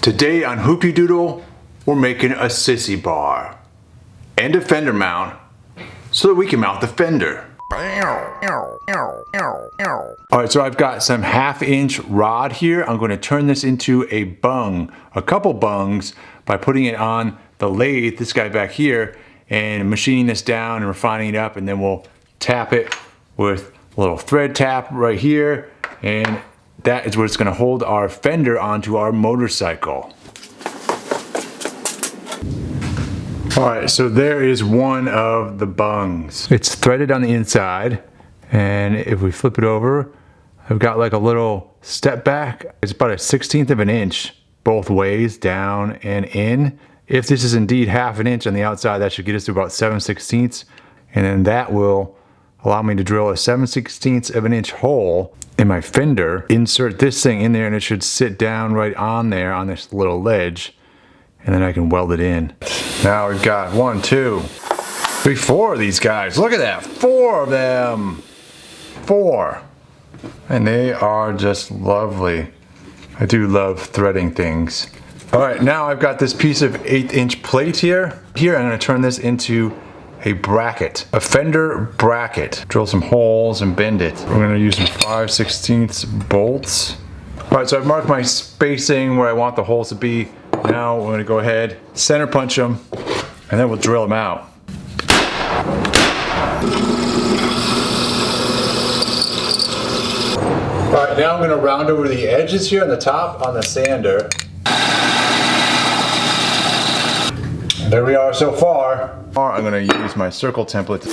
Today on Hoopty Doodle, we're making a sissy bar and a fender mount so that we can mount the fender. Alright, so I've got some 1/2-inch rod here. I'm going to turn this into a bung, a couple bungs, by putting it on the lathe, this guy back here, and machining this down and refining it up, and then we'll tap it with a little thread tap right here, and that is what's going to hold our fender onto our motorcycle. Alright, so there is one of the bungs. It's threaded on the inside, and if we flip it over, I've got like a little step back. It's about a 1/16 of an inch both ways, down and in. If this is indeed 1/2 inch on the outside, that should get us to about 7/16, and then that will allow me to drill a 7/16 of an inch hole in my fender, insert this thing in there, and it should sit down right on there on this little ledge, and then I can weld it in. Now we've got 1, 2, 3, 4 of these guys. Look at that, 4 of them. 4. And they are just lovely. I do love threading things. All right, now I've got this piece of 1/8-inch plate here. Here, I'm gonna turn this into a bracket, a fender bracket. Drill some holes and bend it. We're gonna use some 5/16 bolts. All right, so I've marked my spacing where I want the holes to be. Now we're gonna go ahead, center punch them, and then we'll drill them out. All right, now I'm gonna round over the edges here on the top on the sander. And there we are so far. I'm gonna use my circle template.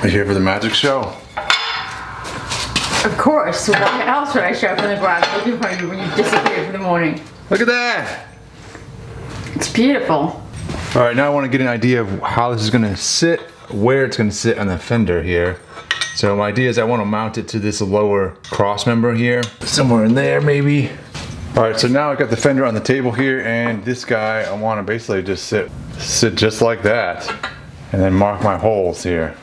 Are you here for the magic show? Of course. Why else would I show up in the garage looking for you when you disappeared for the morning? Look at that! It's beautiful. All right, now I want to get an idea of how this is going to sit, where it's going to sit on the fender here. So my idea is I want to mount it to this lower cross member here, somewhere in there maybe. All right, so now I've got the fender on the table here, and this guy I want to basically just sit just like that, and then mark my holes here.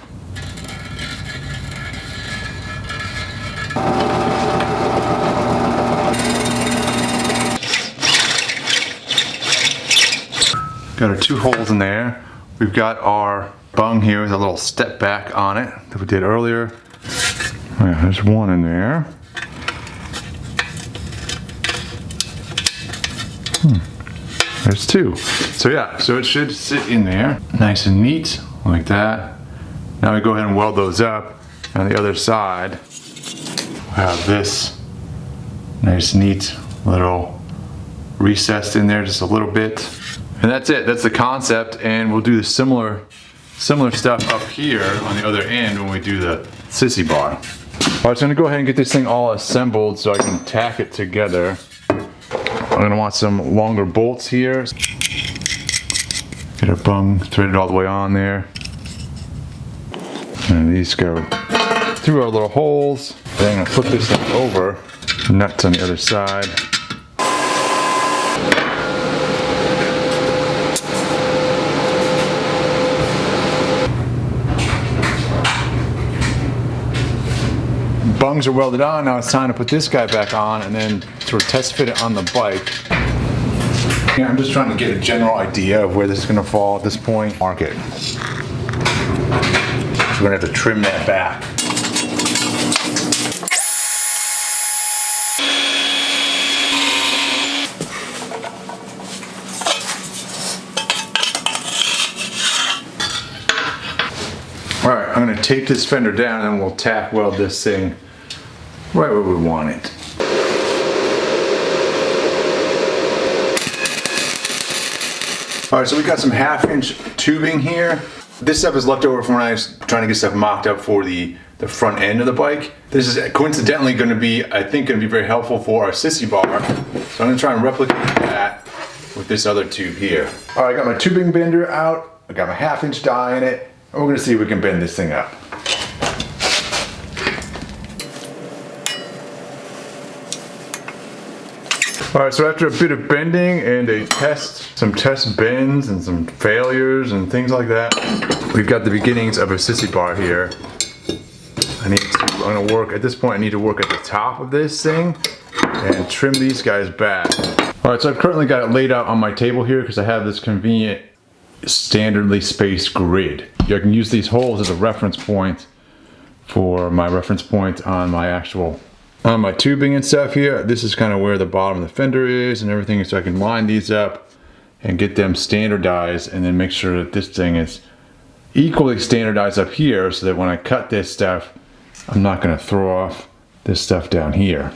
Got our 2 holes in there. We've got our bung here with a little step back on it that we did earlier. Oh yeah, there's 1 in there. There's 2. So yeah, so it should sit in there nice and neat like that. Now we go ahead and weld those up. On the other side, we have this nice neat little recessed in there just a little bit. And that's it, that's the concept, and we'll do the similar stuff up here on the other end when we do the sissy bar. All right, so I'm gonna go ahead and get this thing all assembled so I can tack it together. I'm gonna want some longer bolts here. Get our bung threaded all the way on there. And these go through our little holes. Then I'm gonna flip this thing over, nuts on the other side. Bungs are welded on, now it's time to put this guy back on and then sort of test fit it on the bike. Yeah, I'm just trying to get a general idea of where this is going to fall at this point. Mark it. So we're going to have to trim that back. Alright, I'm going to tape this fender down and we'll tack weld this thing right where we want it. Alright, so we got some 1/2 inch tubing here. This stuff is left over from when I was trying to get stuff mocked up for the front end of the bike. This is coincidentally going to be, I think, going to be very helpful for our Sissy bar. So I'm going to try and replicate that with this other tube here. All right, I got my tubing bender out. I got my 1/2" die in it. And we're going to see if we can bend this thing up. All right, so after a bit of bending and some test bends and some failures and things like that, we've got the beginnings of a Sissy bar here. I'm gonna work, at this point I need to work at the top of this thing and trim these guys back. All right, so I've currently got it laid out on my table here because I have this convenient standardly spaced grid. I can use these holes as a reference point for my reference point on my tubing and stuff here. This is kind of where the bottom of the fender is and everything, so I can line these up and get them standardized and then make sure that this thing is equally standardized up here so that when I cut this stuff, I'm not going to throw off this stuff down here.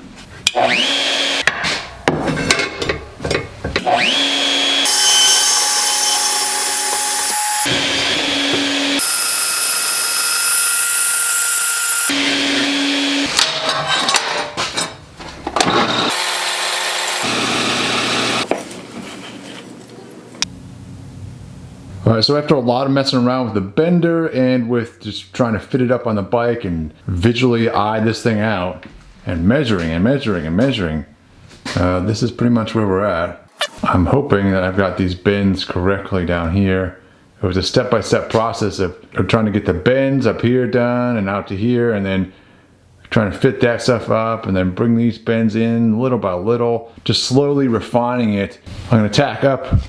Alright, so after a lot of messing around with the bender and with just trying to fit it up on the bike and visually eye this thing out and measuring and measuring and measuring, this is pretty much where we're at. I'm hoping that I've got these bends correctly down here. It was a step-by-step process of trying to get the bends up here done and out to here, and then trying to fit that stuff up and then bring these bends in little by little, just slowly refining it. I'm going to tack up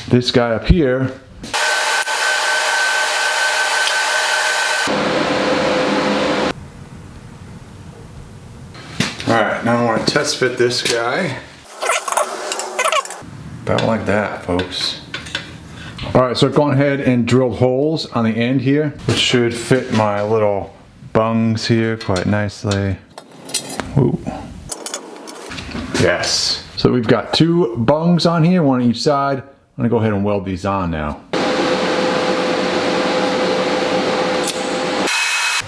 this guy up here. Alright, now I want to test fit this guy. About like that, folks. Alright, so I've gone ahead and drilled holes on the end here, which should fit my little bungs here quite nicely. Ooh. Yes. So we've got 2 bungs on here, one on each side. I'm going to go ahead and weld these on now.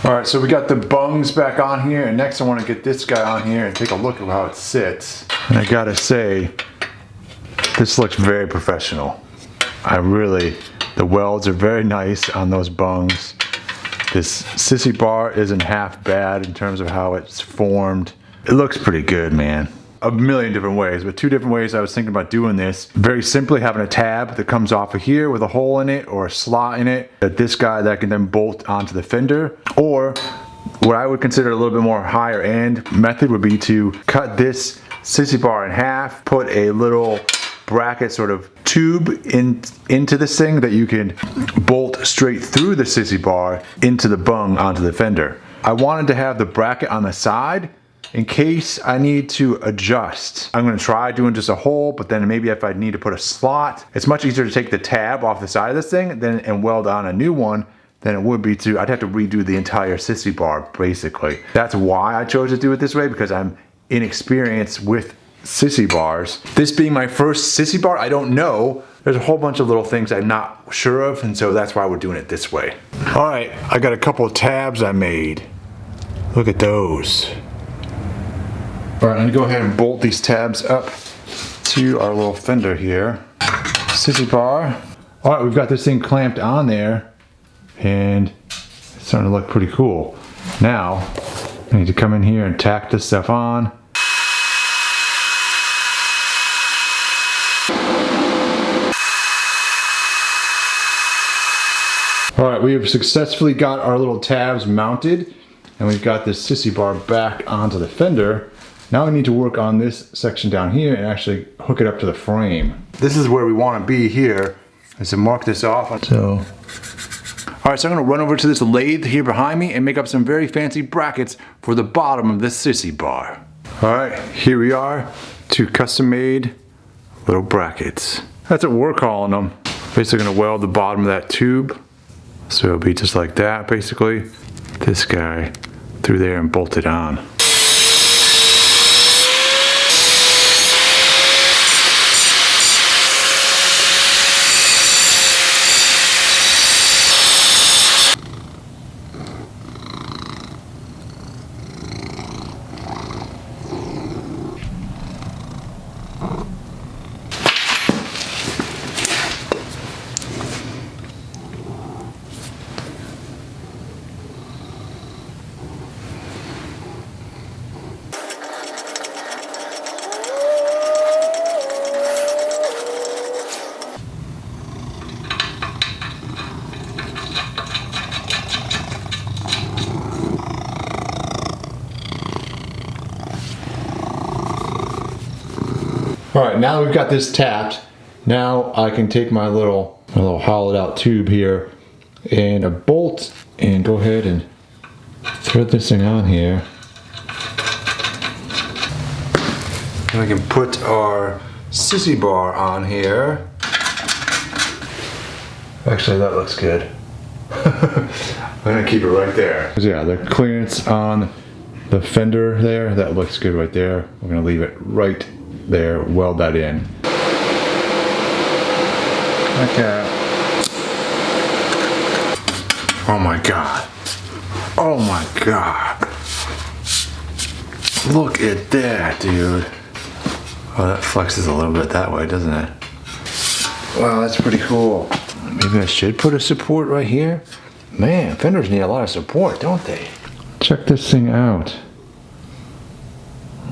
Alright, so we got the bungs back on here, and next I want to get this guy on here and take a look at how it sits. And I gotta say, this looks very professional. The welds are very nice on those bungs. This Sissy bar isn't half bad in terms of how it's formed. It looks pretty good, man. A million different ways, but 2 different ways I was thinking about doing this. Very simply having a tab that comes off of here with a hole in it or a slot in it, that this guy that I can then bolt onto the fender. Or what I would consider a little bit more higher end method would be to cut this Sissy bar in half, put a little bracket sort of tube into this thing that you can bolt straight through the Sissy bar into the bung onto the fender. I wanted to have the bracket on the side in case I need to adjust. I'm going to try doing just a hole, but then maybe if I need to put a slot, it's much easier to take the tab off the side of this thing and weld on a new one than it would be I'd have to redo the entire Sissy bar basically. That's why I chose to do it this way, because I'm inexperienced with Sissy bars. This being my first Sissy bar, I don't know. There's a whole bunch of little things I'm not sure of, and so that's why we're doing it this way. All right, I got a couple of tabs I made. Look at those. All right, I'm gonna go ahead and bolt these tabs up to our little fender here. Sissy bar. All right, we've got this thing clamped on there, and it's starting to look pretty cool. Now, I need to come in here and tack this stuff on. All right, we have successfully got our little tabs mounted, and we've got this Sissy bar back onto the fender. Now we need to work on this section down here and actually hook it up to the frame. This is where we want to be here, is to mark this off. All right, so I'm going to run over to this lathe here behind me and make up some very fancy brackets for the bottom of this Sissy bar. All right, here we are, 2 custom-made little brackets. That's what we're calling them. Basically going to weld the bottom of that tube. So it'll be just like that, basically. This guy through there and bolt it on. All right, now we've got this tapped. Now I can take my little hollowed out tube here and a bolt and go ahead and thread this thing on here. And we can put our Sissy bar on here. Actually, that looks good. I'm gonna keep it right there. Yeah, the clearance on the fender there, that looks good right there. We're gonna leave it right there, weld that in. Okay. Oh my God. Oh my God. Look at that, dude. Oh, that flexes a little bit that way, doesn't it? Wow, that's pretty cool. Maybe I should put a support right here. Man, fenders need a lot of support, don't they? Check this thing out.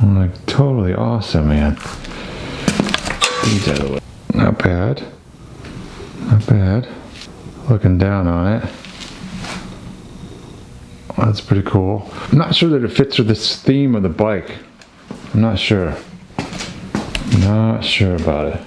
Like, totally awesome, man. These out of the way. Not bad. Not bad. Looking down on it. Well, that's pretty cool. I'm not sure that it fits with this theme of the bike. I'm not sure. Not sure about it.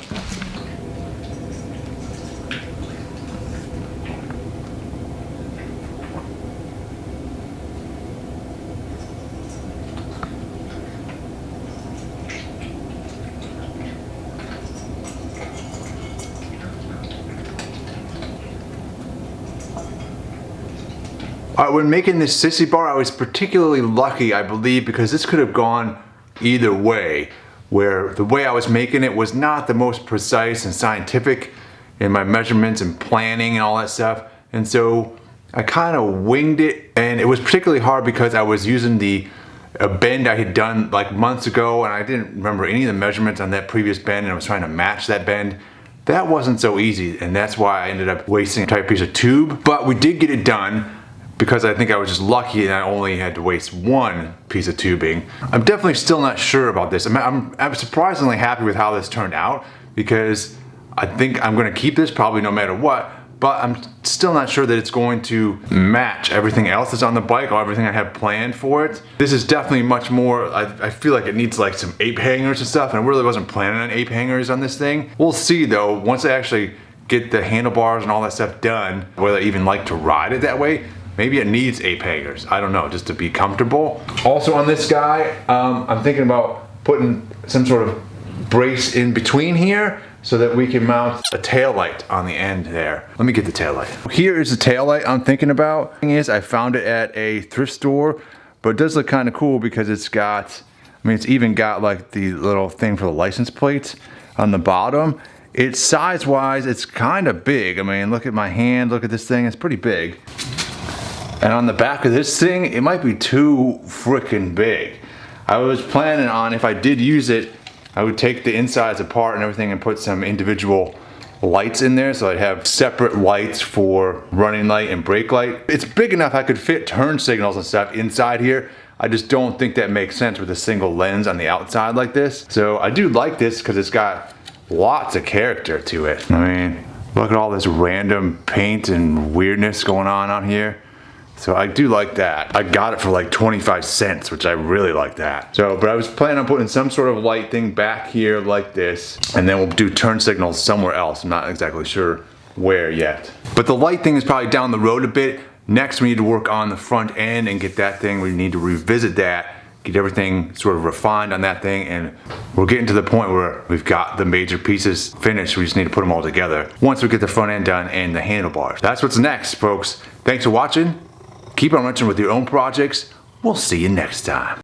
When making this Sissy bar, I was particularly lucky, I believe, because this could have gone either way. Where the way I was making it was not the most precise and scientific in my measurements and planning and all that stuff. And so I kind of winged it, and it was particularly hard because I was using a bend I had done like months ago, and I didn't remember any of the measurements on that previous bend, and I was trying to match that bend. That wasn't so easy, and that's why I ended up wasting a tight piece of tube. But we did get it done, because I think I was just lucky and I only had to waste one piece of tubing. I'm definitely still not sure about this. I'm surprisingly happy with how this turned out, because I think I'm gonna keep this probably no matter what, but I'm still not sure that it's going to match everything else that's on the bike or everything I have planned for it. This is definitely much more, I feel like it needs like some ape hangers and stuff, and I really wasn't planning on ape hangers on this thing. We'll see though, once I actually get the handlebars and all that stuff done, whether I even like to ride it that way. Maybe it needs ape hangers, I don't know, just to be comfortable. Also on this guy, I'm thinking about putting some sort of brace in between here so that we can mount a tail light on the end there. Let me get the tail light. Here is the tail light I'm thinking about. The thing is, I found it at a thrift store, but it does look kind of cool because it's got, I mean, it's even got like the little thing for the license plates on the bottom. It's size-wise, it's kind of big. I mean, look at my hand, look at this thing, it's pretty big. And on the back of this thing, it might be too freaking big. I was planning on, if I did use it, I would take the insides apart and everything and put some individual lights in there, so I'd have separate lights for running light and brake light. It's big enough I could fit turn signals and stuff inside here. I just don't think that makes sense with a single lens on the outside like this. So I do like this because it's got lots of character to it. I mean, look at all this random paint and weirdness going on here. So I do like that. I got it for like 25 cents, which I really like that. So, but I was planning on putting some sort of light thing back here like this, and then we'll do turn signals somewhere else. I'm not exactly sure where yet. But the light thing is probably down the road a bit. Next, we need to work on the front end and get that thing. We need to revisit that, get everything sort of refined on that thing, and we're getting to the point where we've got the major pieces finished. We just need to put them all together once we get the front end done and the handlebars. That's what's next, folks. Thanks for watching. Keep on wrenching with your own projects. We'll see you next time.